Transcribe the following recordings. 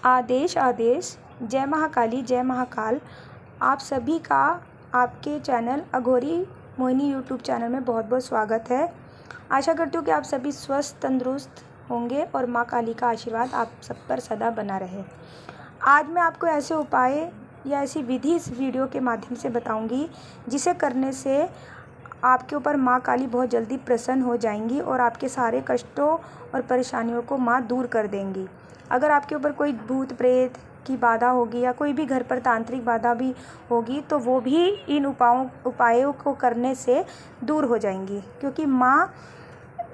आदेश आदेश, जय महाकाली जय महाकाल। आप सभी का आपके चैनल अघोरी मोहिनी यूट्यूब चैनल में बहुत बहुत स्वागत है। आशा करती हूँ कि आप सभी स्वस्थ तंदुरुस्त होंगे और माँ काली का आशीर्वाद आप सब पर सदा बना रहे। आज मैं आपको ऐसे उपाय या ऐसी विधि इस वीडियो के माध्यम से बताऊंगी जिसे करने से आपके ऊपर माँ काली बहुत जल्दी प्रसन्न हो जाएंगी और आपके सारे कष्टों और परेशानियों को माँ दूर कर देंगी। अगर आपके ऊपर कोई भूत प्रेत की बाधा होगी या कोई भी घर पर तांत्रिक बाधा भी होगी तो वो भी इन उपायों को करने से दूर हो जाएंगी, क्योंकि माँ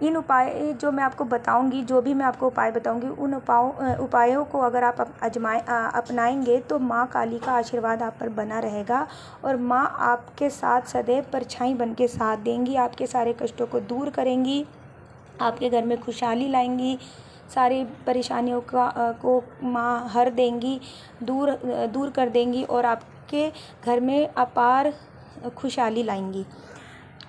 इन उपाय जो मैं आपको बताऊंगी, जो भी मैं आपको उपाय बताऊंगी, उन उपायों को अगर आप अपनाएंगे तो माँ काली का आशीर्वाद आप पर बना रहेगा और माँ आपके साथ सदैव परछाई बन के साथ देंगी, आपके सारे कष्टों को दूर करेंगी, आपके घर में खुशहाली लाएंगी, सारी परेशानियों को माँ हर देंगी, दूर कर देंगी और आपके घर में अपार खुशहाली लाएंगी।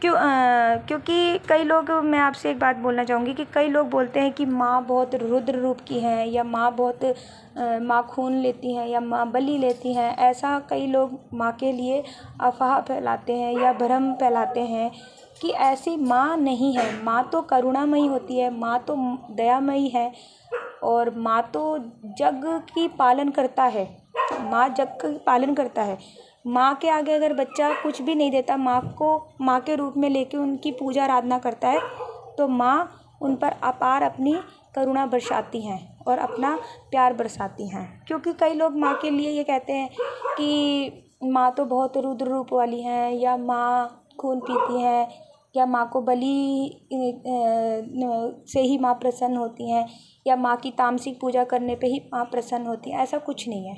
क्योंकि कई लोग, मैं आपसे एक बात बोलना चाहूँगी कि कई लोग बोलते हैं कि माँ बहुत रुद्र रूप की हैं या माँ खून लेती हैं या माँ बलि लेती हैं। ऐसा कई लोग माँ के लिए अफवाह फैलाते हैं या भ्रम फैलाते हैं कि ऐसी माँ नहीं है। माँ तो करुणामयी होती है, माँ तो दयामयी है और माँ तो जग की पालन करता है। माँ जग का पालन करता है। माँ के आगे अगर बच्चा कुछ भी नहीं देता, माँ को माँ के रूप में लेके उनकी पूजा आराधना करता है तो माँ उन पर अपार अपनी करुणा बरसाती हैं और अपना प्यार बरसाती हैं। क्योंकि कई लोग माँ के लिए ये कहते हैं कि माँ तो बहुत रुद्र रूप वाली हैं या माँ खून पीती हैं या माँ को बलि से ही माँ प्रसन्न होती हैं या माँ की तामसिक पूजा करने पे ही माँ प्रसन्न होती हैं। ऐसा कुछ नहीं है।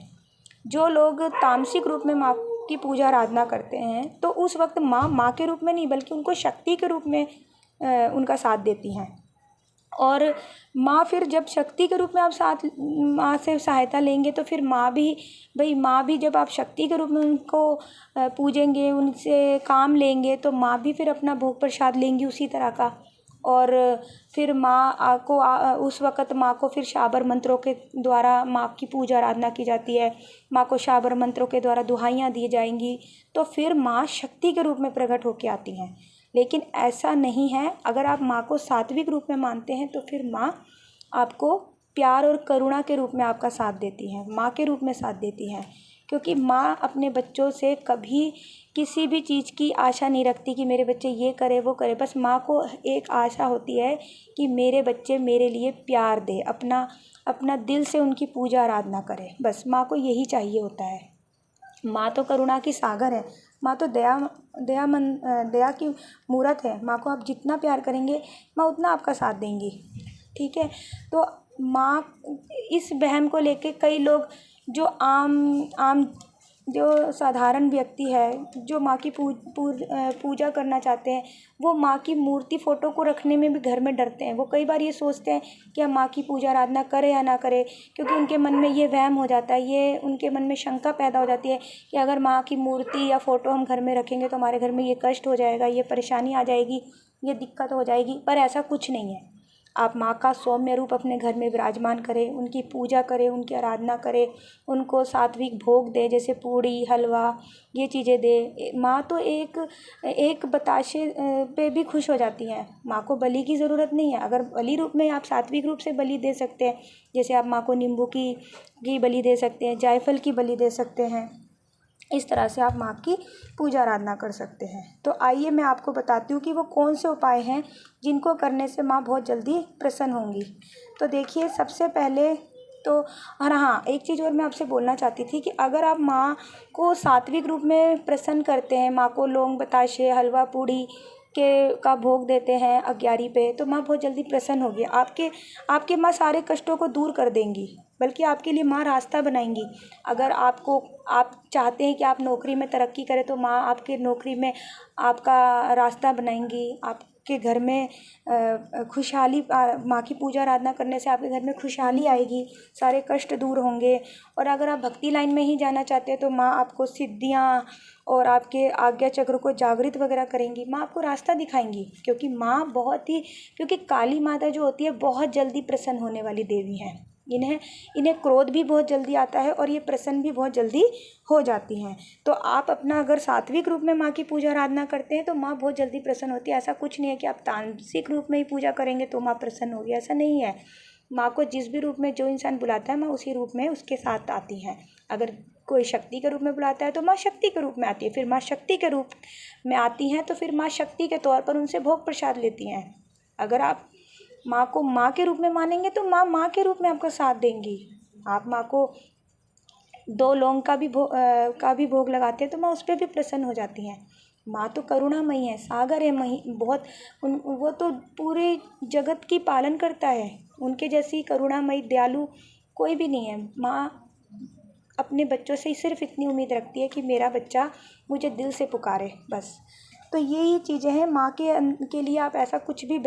जो लोग तामसिक रूप में माँ की पूजा आराधना करते हैं तो उस वक्त माँ के रूप में नहीं बल्कि उनको शक्ति के रूप में उनका साथ देती हैं। और माँ फिर जब शक्ति के रूप में आप माँ से सहायता लेंगे तो फिर माँ भी जब आप शक्ति के रूप में उनको पूजेंगे, उनसे काम लेंगे तो माँ भी फिर अपना भोग प्रसाद लेंगी उसी तरह का। और फिर माँ को उस वक़्त माँ को फिर शाबर मंत्रों के द्वारा माँ की पूजा आराधना की जाती है। माँ को शाबर मंत्रों के द्वारा दुहाइयाँ दी जाएंगी तो फिर माँ शक्ति के रूप में प्रकट होकर आती हैं। लेकिन ऐसा नहीं है। अगर आप माँ को सात्विक रूप में मानते हैं तो फिर माँ आपको प्यार और करुणा के रूप में आपका साथ देती हैं, माँ के रूप में साथ देती हैं। क्योंकि माँ अपने बच्चों से कभी किसी भी चीज़ की आशा नहीं रखती कि मेरे बच्चे ये करे वो करे। बस माँ को एक आशा होती है कि मेरे बच्चे मेरे लिए प्यार दे, अपना दिल से उनकी पूजा आराधना करे। बस माँ को यही चाहिए होता है। माँ तो करुणा की सागर है, माँ तो दया की मूरत है। माँ को आप जितना प्यार करेंगे माँ उतना आपका साथ देंगी। ठीक है। तो माँ, इस वहम को लेके कई लोग जो आम जो साधारण व्यक्ति है जो माँ की पूजा करना चाहते हैं वो माँ की मूर्ति फ़ोटो को रखने में भी घर में डरते हैं। वो कई बार ये सोचते हैं कि हम माँ की पूजा आराधना करें या ना करें, क्योंकि उनके मन में ये वहम हो जाता है, ये उनके मन में शंका पैदा हो जाती है कि अगर माँ की मूर्ति या फ़ोटो हम घर में रखेंगे तो हमारे घर में ये कष्ट हो जाएगा, ये परेशानी आ जाएगी, ये दिक्कत हो जाएगी। पर ऐसा कुछ नहीं है। आप माँ का सौम्य रूप अपने घर में विराजमान करें, उनकी पूजा करें, उनकी आराधना करें, उनको सात्विक भोग दें जैसे पूड़ी हलवा, ये चीज़ें दें। माँ तो एक बताशे पे भी खुश हो जाती हैं। माँ को बलि की ज़रूरत नहीं है। अगर बलि रूप में आप सात्विक रूप से बलि दे सकते हैं, जैसे आप माँ को नींबू की बलि दे सकते हैं, जायफल की बलि दे सकते हैं, इस तरह से आप माँ की पूजा आराधना कर सकते हैं। तो आइए मैं आपको बताती हूँ कि वो कौन से उपाय हैं जिनको करने से माँ बहुत जल्दी प्रसन्न होंगी। तो देखिए, सबसे पहले तो, और हाँ, एक चीज़ और मैं आपसे बोलना चाहती थी कि अगर आप माँ को सात्विक रूप में प्रसन्न करते हैं, माँ को लौंग बताशे हलवा पूड़ी का भोग देते हैं अग्यारी पे, तो माँ बहुत जल्दी प्रसन्न होगी। आपके माँ सारे कष्टों को दूर कर देंगी, बल्कि आपके लिए माँ रास्ता बनाएंगी। अगर आप चाहते हैं कि आप नौकरी में तरक्की करें तो माँ आपके नौकरी में आपका रास्ता बनाएंगी। आपके घर में खुशहाली, माँ की पूजा आराधना करने से आपके घर में खुशहाली आएगी, सारे कष्ट दूर होंगे। और अगर आप भक्ति लाइन में ही जाना चाहते हैं तो माँ आपको सिद्धियाँ और आपके आज्ञा चक्र को जागृत वगैरह करेंगी। माँ आपको रास्ता दिखाएंगी, क्योंकि काली माता जो होती है बहुत जल्दी प्रसन्न होने वाली देवी है। इन्हें इन्हें क्रोध भी बहुत जल्दी आता है और ये प्रसन्न भी बहुत जल्दी हो जाती हैं। तो आप अपना अगर सात्विक रूप में माँ की पूजा आराधना करते हैं तो माँ बहुत जल्दी प्रसन्न होती है। ऐसा कुछ नहीं है कि आप तामसिक रूप में ही पूजा करेंगे तो माँ प्रसन्न होगी, ऐसा नहीं है। माँ को जिस भी रूप में जो इंसान बुलाता है माँ उसी रूप में उसके साथ आती हैं। अगर कोई शक्ति के रूप में बुलाता है तो माँ शक्ति के रूप में आती है। फिर माँ शक्ति के रूप में आती हैं तो फिर माँ शक्ति के तौर पर उनसे भोग प्रसाद लेती हैं। अगर आप माँ को माँ के रूप में मानेंगे तो माँ माँ के रूप में आपका साथ देंगी। आप माँ को 2 लौंग का भी भोग लगाते हैं तो माँ उस पर भी प्रसन्न हो जाती हैं। माँ तो करुणामयी है, सागर है, मही बहुत वो तो पूरे जगत की पालन करता है। उनके जैसी करुणामयी दयालु कोई भी नहीं है। माँ अपने बच्चों से सिर्फ इतनी उम्मीद रखती है कि मेरा बच्चा मुझे दिल से पुकारे, बस। तो यही चीज़ें हैं। माँ के लिए आप ऐसा कुछ भी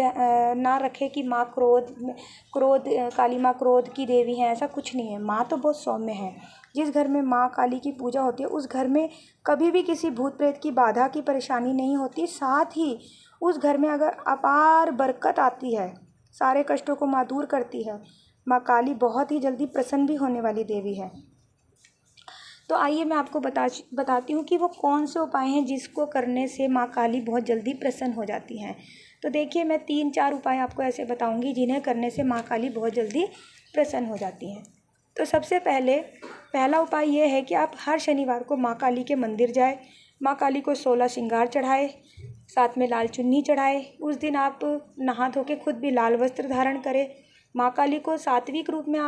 ना रखें कि माँ काली माँ क्रोध की देवी है, ऐसा कुछ नहीं है। माँ तो बहुत सौम्य है। जिस घर में माँ काली की पूजा होती है उस घर में कभी भी किसी भूत प्रेत की बाधा की परेशानी नहीं होती। साथ ही उस घर में अगर अपार बरकत आती है, सारे कष्टों को माँ दूर करती है। माँ काली बहुत ही जल्दी प्रसन्न भी होने वाली देवी है। तो आइए मैं आपको बताती हूँ कि वो कौन से उपाय हैं जिसको करने से माँ काली बहुत जल्दी प्रसन्न हो जाती हैं। तो देखिए, मैं 3-4 उपाय आपको ऐसे बताऊँगी जिन्हें करने से माँ काली बहुत जल्दी प्रसन्न हो जाती हैं। तो सबसे पहला उपाय ये है कि आप हर शनिवार को माँ काली के मंदिर जाए, माँ काली को 16 श्रृंगार चढ़ाए, साथ में लाल चुन्नी चढ़ाए। उस दिन आप नहा धो के खुद भी लाल वस्त्र धारण करें। माँ काली को सात्विक रूप में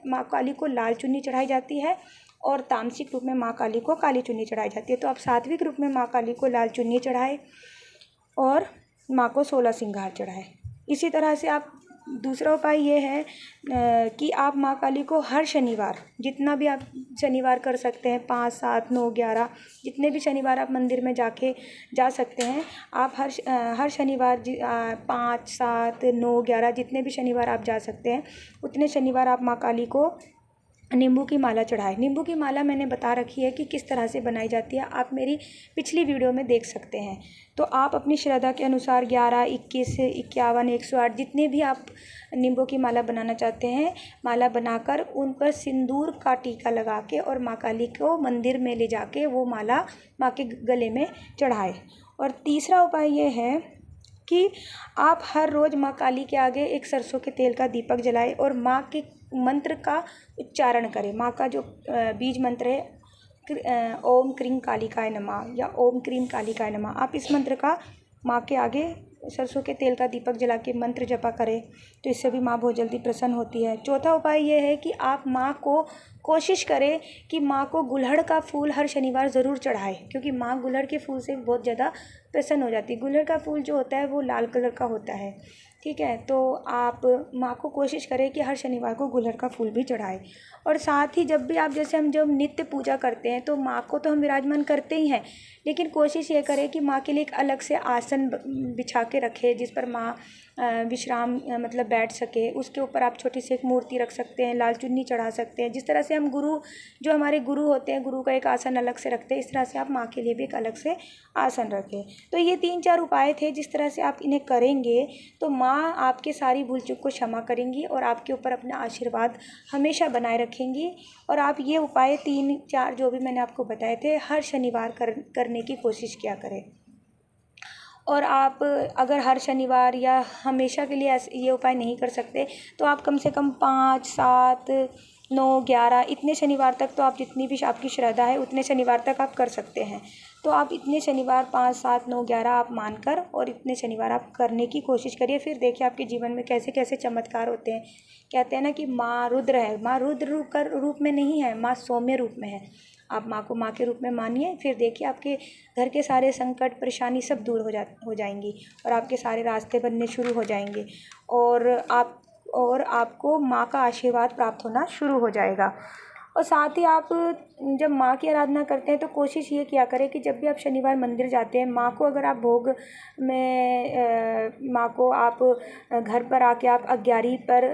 माँ काली को लाल चुन्नी चढ़ाई जाती है और तामसिक रूप में माँ काली को काली चुन्नी चढ़ाई जाती है। तो आप सात्विक रूप में माँ काली को लाल चुन्नी चढ़ाए और माँ को 16 श्रृंगार चढ़ाए। इसी तरह से आप दूसरा उपाय ये है कि आप माँ काली को हर शनिवार, जितना भी आप शनिवार कर सकते हैं, 5, 7, 9, 11, जितने भी शनिवार आप मंदिर में जा सकते हैं, आप हर शनिवार 5, 7, 9, 11 जितने भी शनिवार आप जा सकते हैं उतने शनिवार आप माँ काली को नींबू की माला चढ़ाए। नींबू की माला मैंने बता रखी है कि किस तरह से बनाई जाती है, आप मेरी पिछली वीडियो में देख सकते हैं। तो आप अपनी श्रद्धा के अनुसार 11, 21, 51, 108 जितने भी आप नींबू की माला बनाना चाहते हैं, माला बनाकर उन पर सिंदूर का टीका लगा के और माँ काली को मंदिर में ले जाके वो माला माँ के गले में चढ़ाए। और तीसरा उपाय ये है कि आप हर रोज़ माँ काली के आगे एक सरसों के तेल का दीपक जलाएं और माँ के मंत्र का उच्चारण करें। माँ का जो बीज मंत्र है, ओम क्रीं कालिकाय नमः या ओम क्रीं कालिकाय नमः, आप इस मंत्र का माँ के आगे सरसों के तेल का दीपक जला के मंत्र जपा करें तो इससे भी माँ बहुत जल्दी प्रसन्न होती है। चौथा उपाय ये है कि आप माँ को कोशिश करें कि माँ को गुलहड़ का फूल हर शनिवार ज़रूर चढ़ाएं, क्योंकि माँ गुलहड़ के फूल से बहुत ज़्यादा प्रसन्न हो जाती है। गुलहड़ का फूल जो होता है वो लाल कलर का होता है, ठीक है। तो आप माँ को कोशिश करें कि हर शनिवार को गुलहड़ का फूल भी चढ़ाएं। और साथ ही जब भी आप जब नित्य पूजा करते हैं तो माँ को तो हम विराजमान करते ही हैं, लेकिन कोशिश ये करें कि माँ के लिए एक अलग से आसन बिछा के रखें जिस पर माँ विश्राम मतलब बैठ सके। उसके ऊपर आप छोटी सी एक मूर्ति रख सकते हैं, लाल चुन्नी चढ़ा सकते हैं। जिस तरह से हम जो हमारे गुरु होते हैं, गुरु का एक आसन अलग से रखते हैं, इस तरह से आप माँ के लिए भी एक अलग से आसन रखें। तो ये 3-4 उपाय थे, जिस तरह से आप इन्हें करेंगे तो माँ आपके सारी भूल चूक को क्षमा करेंगी और आपके ऊपर अपना आशीर्वाद हमेशा बनाए रखेंगी। और आप ये उपाय 3-4 जो भी मैंने आपको बताए थे हर शनिवार करने की कोशिश किया करें। और आप अगर हर शनिवार या हमेशा के लिए ये उपाय नहीं कर सकते तो आप कम से कम 5, 7, 9, 11 इतने शनिवार तक, तो आप जितनी भी आपकी श्रद्धा है उतने शनिवार तक आप कर सकते हैं। तो आप इतने शनिवार 5, 7, 9, 11 आप मानकर और इतने शनिवार आप करने की कोशिश करिए। फिर देखिए आपके जीवन में कैसे कैसे चमत्कार होते हैं। कहते हैं ना कि माँ रुद्र है, माँ रुद्र रूप में नहीं है, माँ सौम्य रूप में है। आप माँ को माँ के रूप में मानिए, फिर देखिए आपके घर के सारे संकट परेशानी सब दूर हो जाएंगी और आपके सारे रास्ते बनने शुरू हो जाएंगे और आपको माँ का आशीर्वाद प्राप्त होना शुरू हो जाएगा। और साथ ही आप जब माँ की आराधना करते हैं तो कोशिश ये किया करें कि जब भी आप शनिवार मंदिर जाते हैं, माँ को अगर आप भोग में माँ को आप घर पर आके आप अग्यारी पर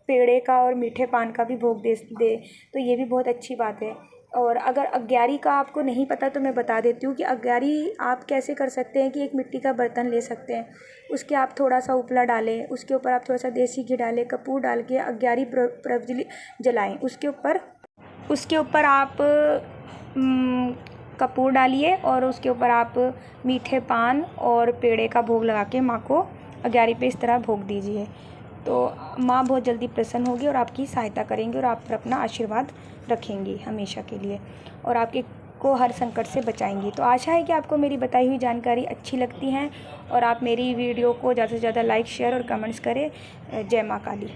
पेड़े का और मीठे पान का भी भोग दे तो ये भी बहुत अच्छी बात है। और अगर अग्यारी का आपको नहीं पता तो मैं बता देती हूँ कि अग्यारी आप कैसे कर सकते हैं कि एक मिट्टी का बर्तन ले सकते हैं, उसके आप थोड़ा सा उपला डालें, उसके ऊपर आप थोड़ा सा देसी घी डालें, कपूर डाल के अग्यारी प्रज्वलित जलाएं। उसके ऊपर आप कपूर डालिए और उसके ऊपर आप मीठे पान और पेड़े का भोग लगा के माँ को अग्यारी पे इस तरह भोग दीजिए। तो माँ बहुत जल्दी प्रसन्न होगी और आपकी सहायता करेंगी और आप पर अपना आशीर्वाद रखेंगी हमेशा के लिए और आपके को हर संकट से बचाएंगी। तो आशा है कि आपको मेरी बताई हुई जानकारी अच्छी लगती हैं और आप मेरी वीडियो को ज़्यादा से ज़्यादा लाइक, शेयर और कमेंट्स करें। जय माँ काली।